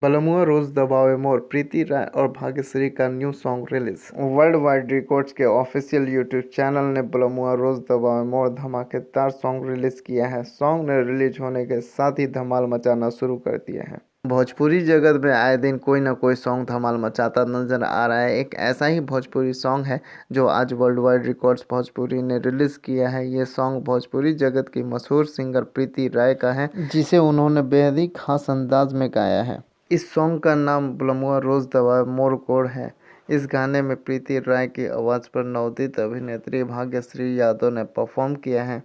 बलमुआ रोज दबावे मोर, प्रीति राय और भाग्यश्री का new song release. World wide records के ऑफिशियल यूट्यूब चैनल ने बलमुआ रोज दबावे मोर धमाकेदार सॉन्ग रिलीज किया है। सॉन्ग ने रिलीज होने के साथ ही धमाल मचाना शुरू कर दिया है। भोजपुरी जगत में आए दिन कोई ना कोई सॉन्ग धमाल मचाता नजर आ रहा है। एक ऐसा ही भोजपुरी सॉन्ग है जो आज वर्ल्ड वाइड रिकॉर्ड्स भोजपुरी ने रिलीज किया है। ये सॉन्ग भोजपुरी जगत की मशहूर सिंगर प्रीति राय का है, जिसे उन्होंने बेहद ही खास अंदाज में गाया है। इस सॉन्ग का नाम बलमुआ रोज दबावे मोर कोड है। इस गाने में प्रीति राय की आवाज़ पर नवोदित अभिनेत्री भाग्यश्री यादव ने परफॉर्म किया है,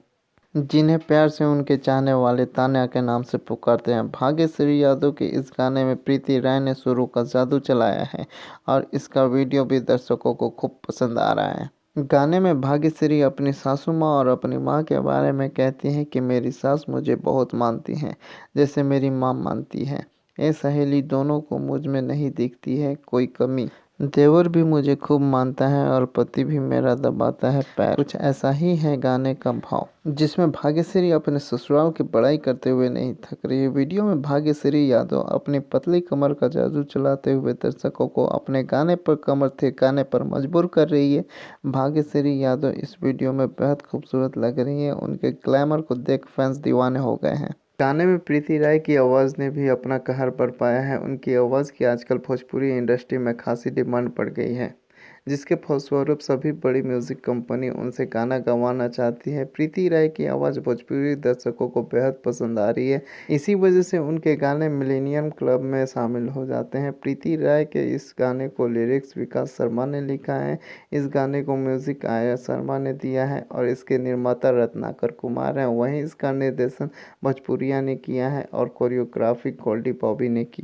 जिन्हें प्यार से उनके चाहने वाले तान्या के नाम से पुकारते हैं। भाग्यश्री यादव के इस गाने में प्रीति राय ने सुरों का जादू चलाया है और इसका वीडियो भी दर्शकों को खूब पसंद आ रहा है। गाने में भाग्यश्री अपनी सासू माँ और अपनी माँ के बारे में कहती हैं कि मेरी सास मुझे बहुत मानती हैं, जैसे मेरी माँ मानती है। ये सहेली दोनों को मुझ में नहीं दिखती है कोई कमी। देवर भी मुझे खूब मानता है और पति भी मेरा दबाता है पैर। कुछ ऐसा ही है गाने का भाव, जिसमें भाग्यश्री अपने ससुराल की बड़ाई करते हुए नहीं थक रही है। वीडियो में भाग्यश्री यादव अपनी पतली कमर का जादू चलाते हुए दर्शकों को अपने गाने पर कमर थिरकाने पर मजबूर कर रही है। भाग्यश्री यादव इस वीडियो में बेहद खूबसूरत लग रही है। उनके ग्लैमर को देख फैंस दीवाने हो गए हैं। गाने में प्रीति राय की आवाज़ ने भी अपना कहर बरपाया है। उनकी आवाज़ की आजकल भोजपुरी इंडस्ट्री में खासी डिमांड बढ़ गई है, जिसके फलस्वरूप सभी बड़ी म्यूजिक कंपनी उनसे गाना गंवाना चाहती है। प्रीति राय की आवाज़ भोजपुरी दर्शकों को बेहद पसंद आ रही है। इसी वजह से उनके गाने मिलेनियम क्लब में शामिल हो जाते हैं। प्रीति राय के इस गाने को लिरिक्स विकास शर्मा ने लिखा है। इस गाने को म्यूजिक आया शर्मा ने दिया है और इसके निर्माता रत्नाकर कुमार हैं। वहीं इसका निर्देशन भोजपुरिया ने किया है और कोरियोग्राफी गोल्डी बॉबी ने की।